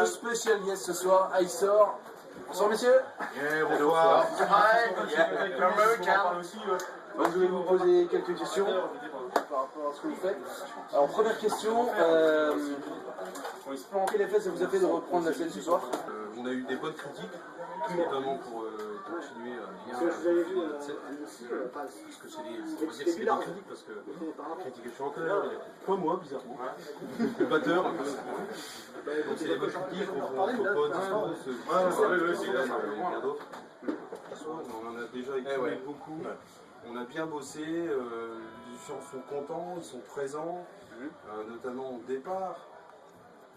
Spécial guest ce soir, Aïssor. Bonsoir messieurs. Bonsoir. Je vais vous poser quelques questions par rapport à ce que vous faites. Alors première question, quel effet ça vous a fait de reprendre la scène ce soir? On a eu des bonnes critiques, notamment pour continuer bien parce que c'est des critiques parce que critiques, je suis en colère, pas moi bizarrement, le batteur, donc c'est des bonnes critiques, on propose rien d'autre. On en a déjà écrit beaucoup, on a bien bossé, les gens sont contents, ils sont présents, notamment au départ,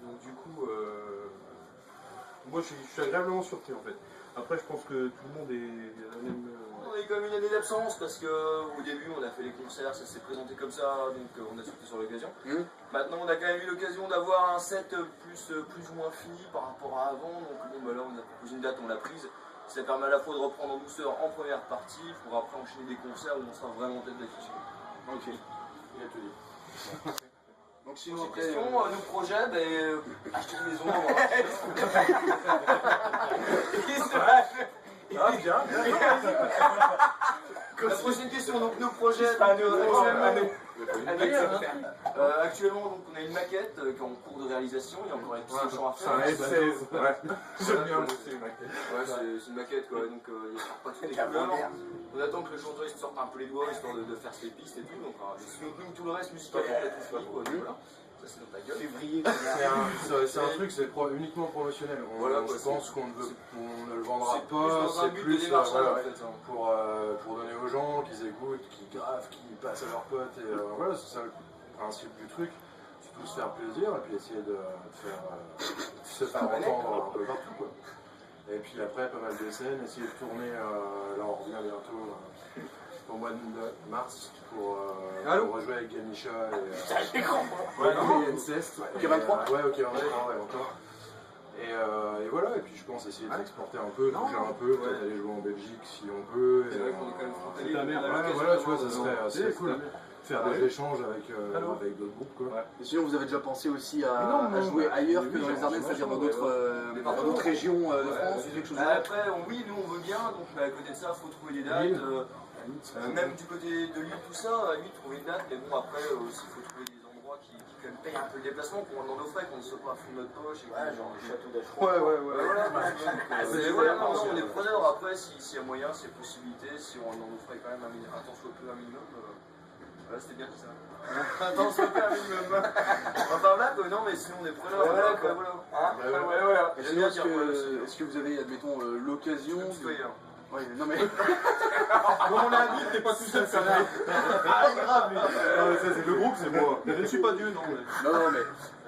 donc du coup moi je suis agréablement surpris en fait. Après je pense que tout le monde est à la même... On a eu quand même une année d'absence parce qu'au début on a fait les concerts, ça s'est présenté comme ça, donc on a sauté sur l'occasion. Maintenant on a quand même eu l'occasion d'avoir un set plus ou moins fini par rapport à avant, donc bon bah là on a proposé une date, on l'a prise. Ça permet à la fois de reprendre en douceur en première partie pour après enchaîner des concerts où on sera vraiment en tête d'affiche. Ok, il a tout dit. Donc sinon après... Question, nos projets, acheter une maison. Ah bien. La prochaine question, donc nos projets. Actuellement, donc, on a une maquette qui est en cours de réalisation, il y a encore des petits champs à faire. J'aime bien bosser une maquette. Ouais, c'est une maquette quoi, donc il n'y a pas toutes les couleurs. On attend que le chanteur sorte un peu les doigts histoire de faire ses pistes et tout, donc nous, tout le reste musical on a tout fini quoi, donc voilà. Ça c'est dans ta gueule. Février. C'est un truc, c'est uniquement promotionnel. Voilà, je pense qu'on ne le vendra c'est pas, c'est plus voilà, en fait. pour donner aux gens, qu'ils écoutent, qu'ils gravent, qu'ils passent à leurs potes. Et voilà, c'est ça le principe du truc. Surtout se faire plaisir et puis essayer de se faire entendre un peu partout, quoi. Et puis après, pas mal de scènes, essayer de tourner. Là, on revient bientôt au mois de mars pour rejouer avec Ganisha et Incest. Ok, 23. Ouais, ok, encore. Et voilà, et puis je pense essayer de s'exporter un peu, bouger un peu, peut-être aller jouer en Belgique si on peut. C'est vrai qu'on est quand même frontalier. Voilà, tu vois, ça serait cool. Faire des échanges avec d'autres groupes, quoi. Et sinon vous avez déjà pensé aussi à jouer ailleurs que dans les Ardennes, c'est-à-dire dans d'autres régions de France ou quelque chose? Après, oui, nous on veut bien, donc à côté de ça, il faut trouver des dates. Même du côté de Lille, tout ça, à Lille, trouver une date, mais bon, après, aussi, il faut trouver des endroits qui quand même payent un peu le déplacement, qu'on rentre dans nos frais, qu'on ne soit pas à fond de notre poche. Genre le château d'Achou. Voilà, non, on est preneurs. Après, s'il y a moyen, s'il y a possibilité, si on rentre dans nos frais quand même un temps soit peu un minimum. Ouais, c'était bien ça. Attends, c'est pas enfin là, quoi, non, mais sinon on est preneurs. Voilà, quoi, voilà. Et sinon, est-ce que vous avez, admettons, l'occasion de... Ouais, non mais... Bon, on l'a dit, t'es pas tout seul, ça va. Ah, grave, lui. Ça, c'est le groupe, c'est moi. Je ne suis pas Dieu, non. Non, non, mais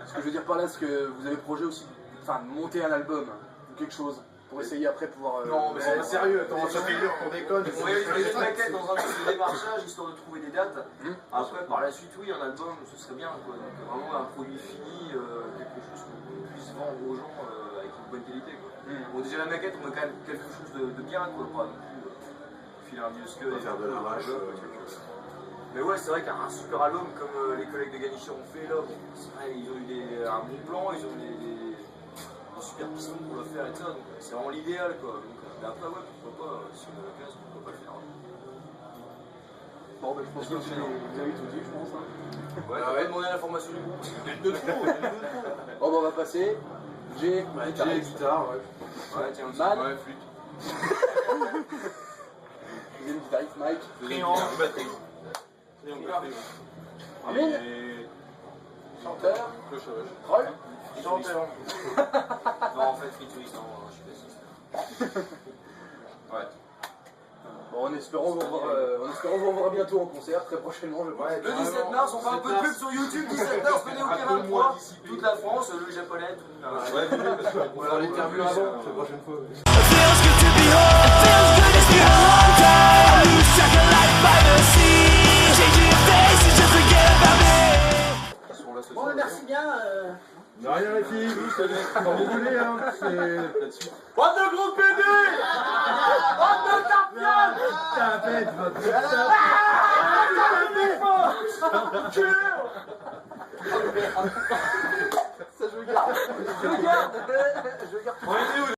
ce que je veux dire par là, c'est que vous avez projet aussi, enfin, de monter un album ou quelque chose pour essayer après pouvoir. Non, mais c'est Sérieux, attends, ça fait dur qu'on déconne. on va utiliser des maquettes dans un truc de démarchage histoire de trouver des dates. Après, par la suite, oui, un album, ce serait bien, quoi. Donc, vraiment un produit fini, quelque chose qu'on puisse vendre aux gens avec une bonne qualité, quoi. Bon, déjà la maquette, on a quand même quelque chose de bien, quoi. Pas non plus filer un vieux scud et Faire de la vache. mais ouais, c'est vrai qu'un super album comme les collègues de Ganicher ont fait là, bon, c'est vrai, ils ont eu un bon plan, ils ont eu des super pistons pour le faire et tout ça, donc c'est vraiment l'idéal quoi. Donc, mais après, ouais, pourquoi pas, si on a l'occasion, pourquoi pas le faire. Bon, ben, je pense que vous avez tout dit, je pense. Hein. Ouais, on va demander l'information du groupe. Bon, ben, on va passer. J'ai J'ai guitare, ouais. Ouais, tiens, aussi. Man. Ouais, flûte. Deuxième guitariste, Mike. Triangle, batterie. Amine. Chanteur. Troll. Chanteur. Non, en fait, frituiste, non, je suis bassiste. Ouais. Bon, en espérant vous revoir bientôt en concert, très prochainement, je pense. Le 17 mars, on fait un peu de pub sur YouTube, 17 mars, venez au K23, toute la France, le japonais, tout. Ouais, on va l'interview avant, la prochaine fois. Bon, merci bien. De rien les filles, quand vous voulez, hein, c'est là-dessus. Bande de gros PD! Bande de tarpiades! Ça, je le garde. Je le garde. Je le garde.